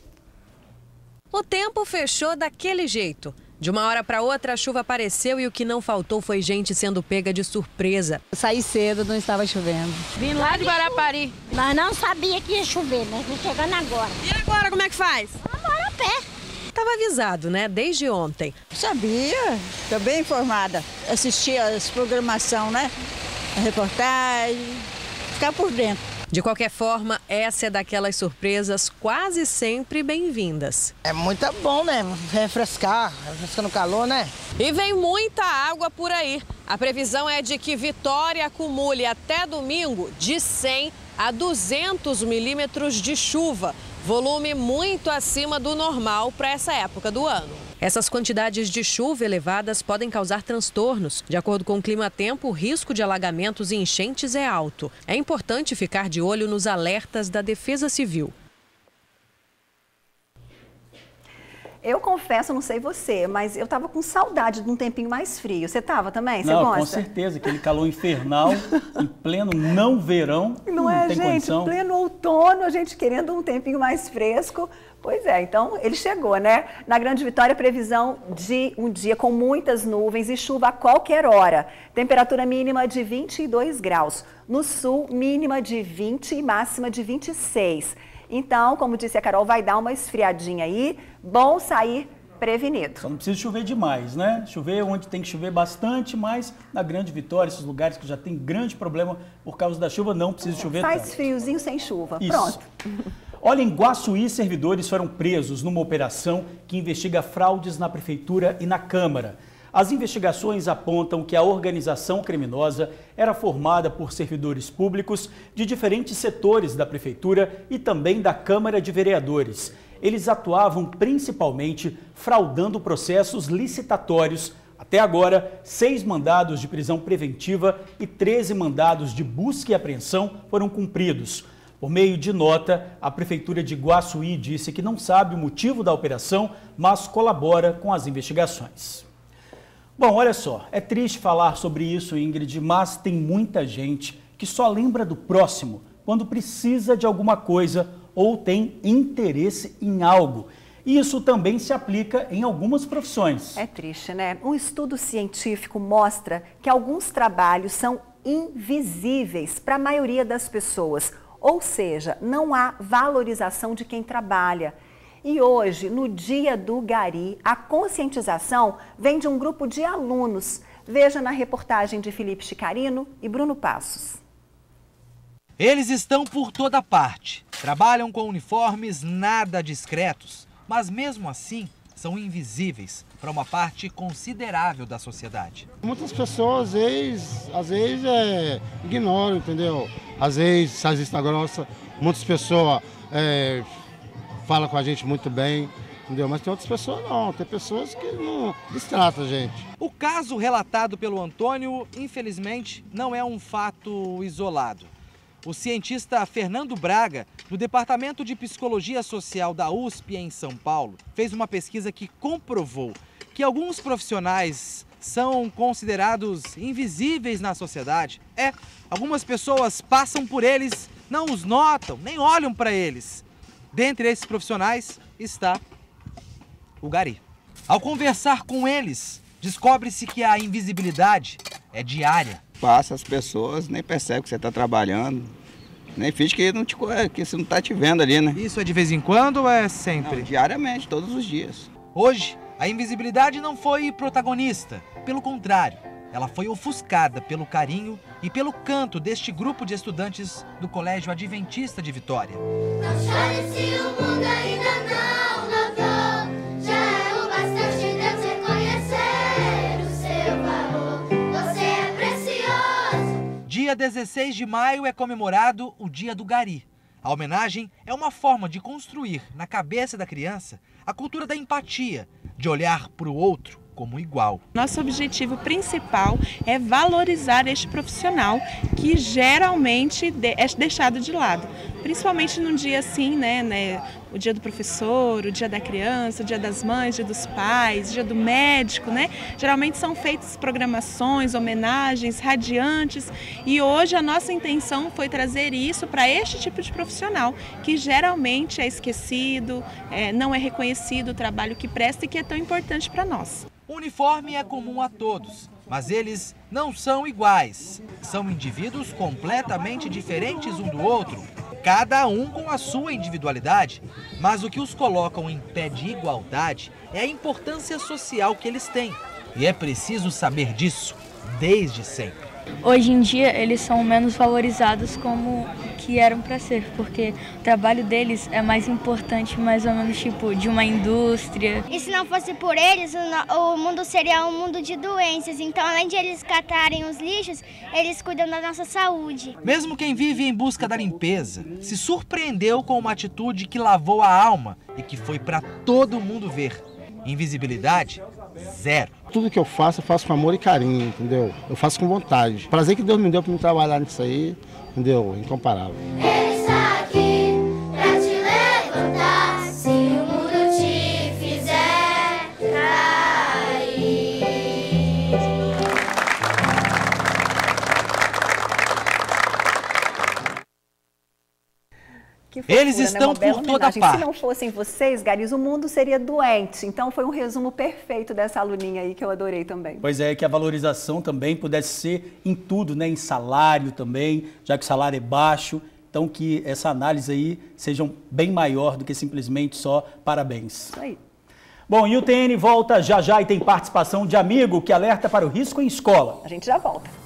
O tempo fechou daquele jeito. De uma hora para outra, a chuva apareceu e o que não faltou foi gente sendo pega de surpresa. Eu saí cedo, não estava chovendo. Vim lá de Guarapari. Nós não sabia que ia chover, nós estamos chegando agora. E agora, como é que faz? Agora a pé. Estava avisado, né? Desde ontem. Sabia, estou bem informada. Assistir as programação, né? A reportagem, ficar por dentro. De qualquer forma, essa é daquelas surpresas quase sempre bem-vindas. É muito bom, né? Refrescar no calor, né? E vem muita água por aí. A previsão é de que Vitória acumule até domingo de 100 a 200 milímetros de chuva. Volume muito acima do normal para essa época do ano. Essas quantidades de chuva elevadas podem causar transtornos. De acordo com o Climatempo, o risco de alagamentos e enchentes é alto. É importante ficar de olho nos alertas da Defesa Civil. Eu confesso, não sei você, mas eu estava com saudade de um tempinho mais frio. Você estava também? Você não, gosta? Com certeza, aquele calor infernal, em pleno não verão, não é, tem gente? condição. Em pleno outono, a gente querendo um tempinho mais fresco. Pois é, então ele chegou, né? Na Grande Vitória, previsão de um dia com muitas nuvens e chuva a qualquer hora. Temperatura mínima de 22 graus. No sul, mínima de 20 e máxima de 26. Então, como disse a Carol, vai dar uma esfriadinha aí. Bom sair prevenido. Só não precisa chover demais, né? Chover onde tem que chover bastante, mas na Grande Vitória, esses lugares que já tem grande problema por causa da chuva, não precisa chover tanto. Faz friozinho sem chuva. Isso. Pronto. Olha, em Guaçuí, servidores foram presos numa operação que investiga fraudes na Prefeitura e na Câmara. As investigações apontam que a organização criminosa era formada por servidores públicos de diferentes setores da Prefeitura e também da Câmara de Vereadores. Eles atuavam principalmente fraudando processos licitatórios Até agora, 6 mandados de prisão preventiva e 13 mandados de busca e apreensão foram cumpridos. Por meio de nota, a Prefeitura de Guaçuí disse que não sabe o motivo da operação, mas colabora com as investigações. Bom, olha só, é triste falar sobre isso, Ingrid, mas tem muita gente que só lembra do próximo quando precisa de alguma coisa ou tem interesse em algo. E isso também se aplica em algumas profissões. É triste, né? Um estudo científico mostra que alguns trabalhos são invisíveis para a maioria das pessoas. Ou seja, não há valorização de quem trabalha. E hoje, no Dia do Gari, a conscientização vem de um grupo de alunos. Veja na reportagem de Felipe Chicarino e Bruno Passos. Eles estão por toda parte. Trabalham com uniformes nada discretos, mas mesmo assim são invisíveis para uma parte considerável da sociedade. Muitas pessoas às vezes ignoram, entendeu? Às vezes faz vista grossa, muitas pessoas falam com a gente muito bem, entendeu? Mas tem outras pessoas não, tem pessoas que não distratam a gente. O caso relatado pelo Antônio, infelizmente, não é um fato isolado. O cientista Fernando Braga, do Departamento de Psicologia Social da USP em São Paulo, fez uma pesquisa que comprovou que alguns profissionais são considerados invisíveis na sociedade. Algumas pessoas passam por eles, não os notam, nem olham para eles. Dentre esses profissionais está o Gari. Ao conversar com eles, descobre-se que a invisibilidade é diária. Passa, as pessoas nem percebem que você está trabalhando, nem finge que você não está te vendo ali, né? Isso é de vez em quando ou é sempre? Não, diariamente, todos os dias. Hoje, a invisibilidade não foi protagonista, pelo contrário, ela foi ofuscada pelo carinho e pelo canto deste grupo de estudantes do Colégio Adventista de Vitória. Não chore se o mundo ainda não notou, já é o bastante Deus reconhecer o seu valor, você é precioso. Dia 16 de maio é comemorado o Dia do Gari. A homenagem é uma forma de construir na cabeça da criança a cultura da empatia, de olhar para o outro como igual. Nosso objetivo principal é valorizar este profissional que geralmente é deixado de lado, principalmente num dia assim, né? O dia do professor, o dia da criança, o dia das mães, o dia dos pais, o dia do médico, né? Geralmente são feitas programações, homenagens radiantes e hoje a nossa intenção foi trazer isso para este tipo de profissional que geralmente é esquecido, não é reconhecido o trabalho que presta e que é tão importante para nós. O uniforme é comum a todos, mas eles não são iguais. São indivíduos completamente diferentes um do outro, cada um com a sua individualidade. Mas o que os colocam em pé de igualdade é a importância social que eles têm. E é preciso saber disso desde sempre. Hoje em dia eles são menos valorizados como que eram para ser, porque o trabalho deles é mais importante, mais ou menos tipo de uma indústria. E se não fosse por eles, o mundo seria um mundo de doenças. Então, além de eles catarem os lixos, eles cuidam da nossa saúde. Mesmo quem vive em busca da limpeza se surpreendeu com uma atitude que lavou a alma e que foi para todo mundo ver. Invisibilidade, zero. Tudo que eu faço com amor e carinho, entendeu? Eu faço com vontade. Prazer que Deus me deu para me trabalhar nisso aí, entendeu? Incomparável. Ele está aqui pra te levantar, se o mundo te fizer cair. Fofura, eles estão por toda parte. Se não fossem vocês, Garis, o mundo seria doente. Então foi um resumo perfeito dessa aluninha aí que eu adorei também. Pois é, que a valorização também pudesse ser em tudo, né? Em salário também, já que o salário é baixo. Então que essa análise aí seja bem maior do que simplesmente só parabéns. Isso aí. Bom, e o TN volta já e tem participação de amigo que alerta para o risco em escola. A gente já volta.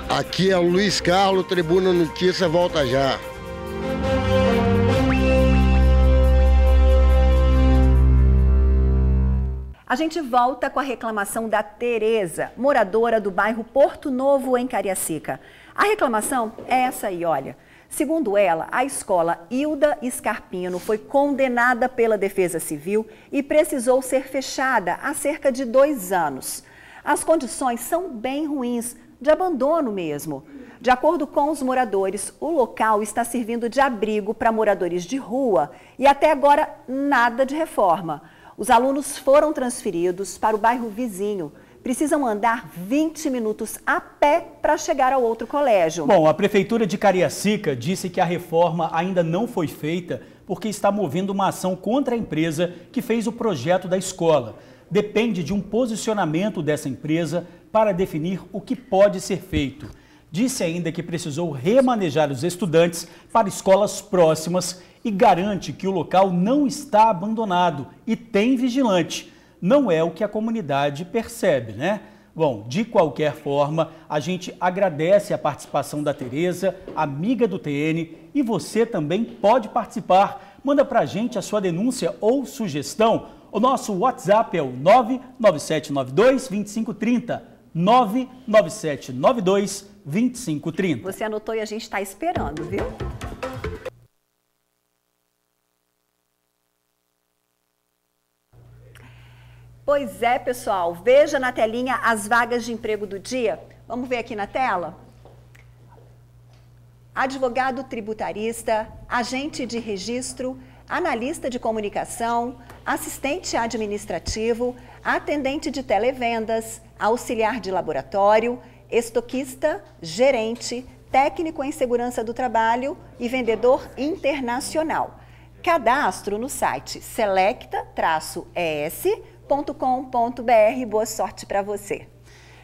Aqui é o Luiz Carlos, Tribuna Notícia, volta já. A gente volta com a reclamação da Tereza, moradora do bairro Porto Novo, em Cariacica. A reclamação é essa aí, olha. Segundo ela, a escola Hilda Scarpino foi condenada pela Defesa Civil e precisou ser fechada há cerca de 2 anos. As condições são bem ruins, de abandono mesmo. De acordo com os moradores, o local está servindo de abrigo para moradores de rua e até agora nada de reforma. Os alunos foram transferidos para o bairro vizinho. Precisam andar 20 minutos a pé para chegar ao outro colégio. Bom, a Prefeitura de Cariacica disse que a reforma ainda não foi feita porque está movendo uma ação contra a empresa que fez o projeto da escola. Depende de um posicionamento dessa empresa para definir o que pode ser feito. Disse ainda que precisou remanejar os estudantes para escolas próximas e garante que o local não está abandonado e tem vigilante. Não é o que a comunidade percebe, né? Bom, de qualquer forma, a gente agradece a participação da Tereza, amiga do TN, e você também pode participar. Manda pra gente a sua denúncia ou sugestão. O nosso WhatsApp é o 99792-2530, 99792-2530. Você anotou e a gente está esperando, viu? Pois é, pessoal. Veja na telinha as vagas de emprego do dia. Vamos ver aqui na tela? Advogado tributarista, agente de registro, analista de comunicação, assistente administrativo, atendente de televendas, auxiliar de laboratório, estoquista, gerente, técnico em segurança do trabalho e vendedor internacional. Cadastro no site selecta-es.com.br. Boa sorte para você.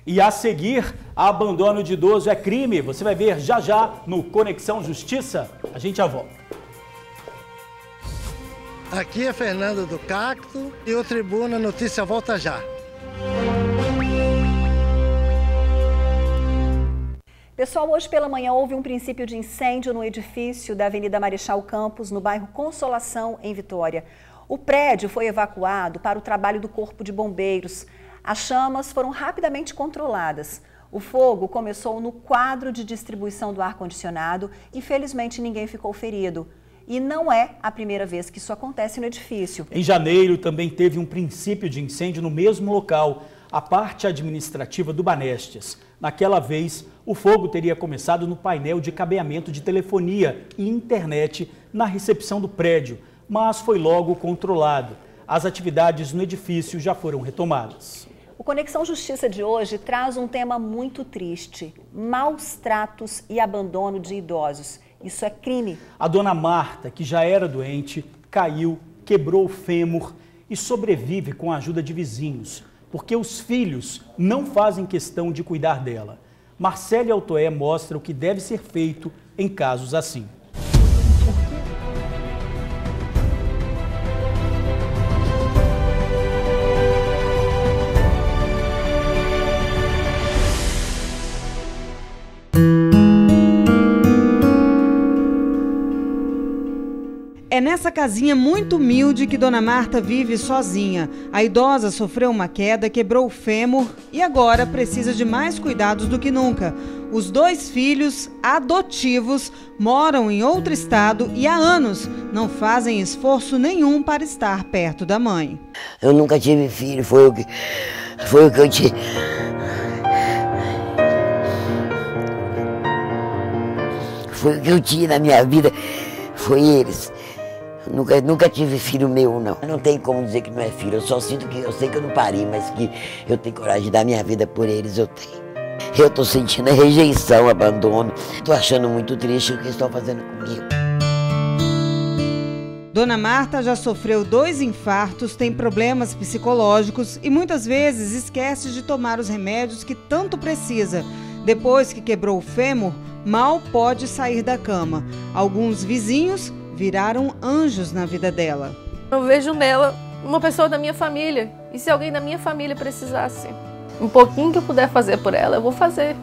E a seguir, abandono de idoso é crime. Você vai ver já já no Conexão Justiça. A gente já volta. Aqui é Fernando do Cacto e o Tribuna Notícia volta já. Pessoal, hoje pela manhã houve um princípio de incêndio no edifício da Avenida Marechal Campos, no bairro Consolação, em Vitória. O prédio foi evacuado para o trabalho do Corpo de Bombeiros. As chamas foram rapidamente controladas. O fogo começou no quadro de distribuição do ar-condicionado e, felizmente, ninguém ficou ferido. E não é a primeira vez que isso acontece no edifício. Em janeiro, também teve um princípio de incêndio no mesmo local, a parte administrativa do Banestes. Naquela vez, o fogo teria começado no painel de cabeamento de telefonia e internet na recepção do prédio, mas foi logo controlado. As atividades no edifício já foram retomadas. O Conexão Justiça de hoje traz um tema muito triste: maus tratos e abandono de idosos. Isso é crime. A dona Marta, que já era doente, caiu, quebrou o fêmur e sobrevive com a ajuda de vizinhos, porque os filhos não fazem questão de cuidar dela. Marcele Altoé mostra o que deve ser feito em casos assim. É nessa casinha muito humilde que Dona Marta vive sozinha. A idosa sofreu uma queda, quebrou o fêmur e agora precisa de mais cuidados do que nunca. Os 2 filhos adotivos moram em outro estado e há anos não fazem esforço nenhum para estar perto da mãe. Eu nunca tive filho, foi o que eu tive. Foi o que eu tinha na minha vida, foi eles. Nunca tive filho meu, não. Não tem como dizer que não é filho, eu só sinto que eu sei que eu não parei, mas que eu tenho coragem de dar minha vida por eles, eu tenho. Eu tô sentindo a rejeição, abandono, tô achando muito triste o que estão fazendo comigo. Dona Marta já sofreu 2 infartos, tem problemas psicológicos e muitas vezes esquece de tomar os remédios que tanto precisa. Depois que quebrou o fêmur, mal pode sair da cama. Alguns vizinhos viraram anjos na vida dela. Eu vejo nela uma pessoa da minha família. E se alguém da minha família precisasse, um pouquinho que eu puder fazer por ela, eu vou fazer.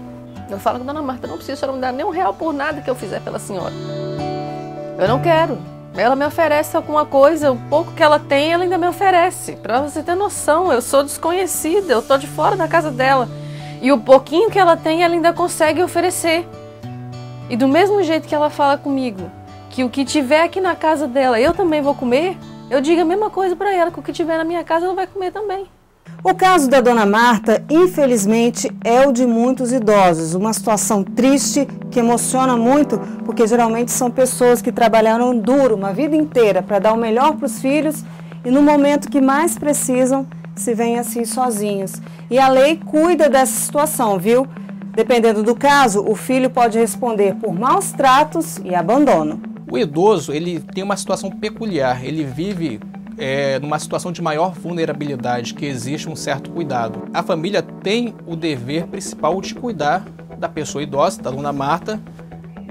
Eu falo com a Dona Marta, não precisa, a senhora não me dar nem R$1 por nada que eu fizer pela senhora. Eu não quero. Ela me oferece alguma coisa, o pouco que ela tem, ela ainda me oferece. Pra você ter noção, eu sou desconhecida, eu tô de fora da casa dela. E o pouquinho que ela tem, ela ainda consegue oferecer. E do mesmo jeito que ela fala comigo, que o que tiver aqui na casa dela eu também vou comer, eu digo a mesma coisa para ela, que o que tiver na minha casa ela vai comer também. O caso da dona Marta, infelizmente, é o de muitos idosos. Uma situação triste que emociona muito, porque geralmente são pessoas que trabalharam duro uma vida inteira para dar o melhor para os filhos e no momento que mais precisam, se veem assim sozinhos. E a lei cuida dessa situação, viu? Dependendo do caso, o filho pode responder por maus tratos e abandono. O idoso, ele tem uma situação peculiar, ele vive numa situação de maior vulnerabilidade, que existe um certo cuidado. A família tem o dever principal de cuidar da pessoa idosa, da dona Marta,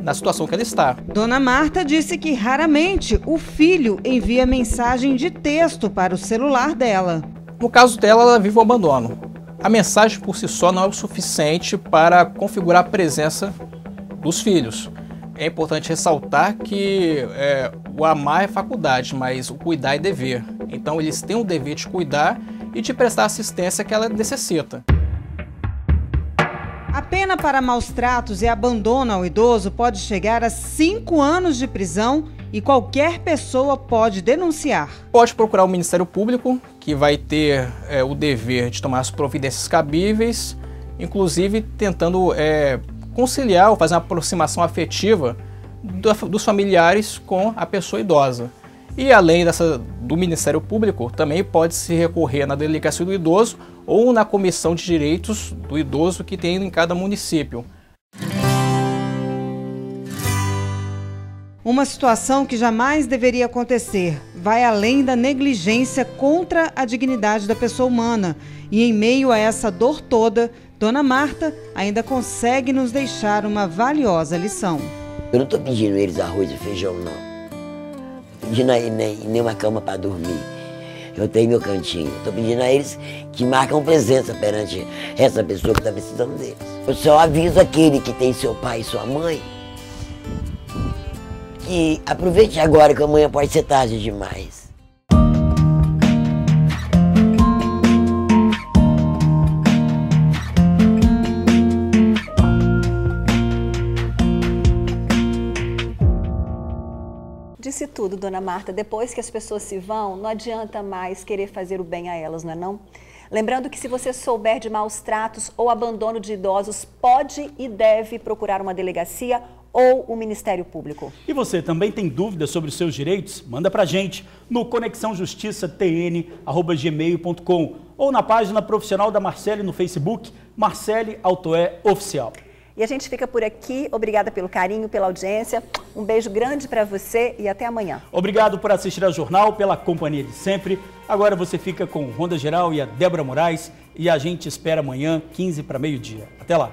na situação que ela está. Dona Marta disse que raramente o filho envia mensagem de texto para o celular dela. No caso dela, ela vive o abandono. A mensagem por si só não é o suficiente para configurar a presença dos filhos. É importante ressaltar que o amar é faculdade, mas o cuidar é dever. Então eles têm o dever de cuidar e de prestar a assistência que ela necessita. A pena para maus tratos e abandono ao idoso pode chegar a 5 anos de prisão e qualquer pessoa pode denunciar. Pode procurar o Ministério Público, que vai ter o dever de tomar as providências cabíveis, inclusive tentando conciliar ou fazer uma aproximação afetiva dos familiares com a pessoa idosa. E além do Ministério Público, também pode-se recorrer na Delegacia do Idoso ou na Comissão de Direitos do Idoso que tem em cada município. Uma situação que jamais deveria acontecer, vai além da negligência contra a dignidade da pessoa humana. E em meio a essa dor toda, Dona Marta ainda consegue nos deixar uma valiosa lição. Eu não estou pedindo eles arroz e feijão, não. Pedindo a eles nem uma cama para dormir. Eu tenho meu cantinho. Estou pedindo a eles que marcam presença perante essa pessoa que está precisando deles. Eu só aviso aquele que tem seu pai e sua mãe que aproveite agora, que amanhã pode ser tarde demais. Disse tudo, Dona Marta. Depois que as pessoas se vão, não adianta mais querer fazer o bem a elas, não é não? Lembrando que se você souber de maus tratos ou abandono de idosos, pode e deve procurar uma delegacia ou o Ministério Público. E você também tem dúvidas sobre os seus direitos? Manda pra gente no conexãojustiçatn@gmail.com ou na página profissional da Marcele no Facebook, Marcele Altoé Oficial. E a gente fica por aqui. Obrigada pelo carinho, pela audiência. Um beijo grande para você e até amanhã. Obrigado por assistir ao jornal, pela companhia de sempre. Agora você fica com o Ronda Geral e a Débora Moraes e a gente espera amanhã, 15 para meio-dia. Até lá.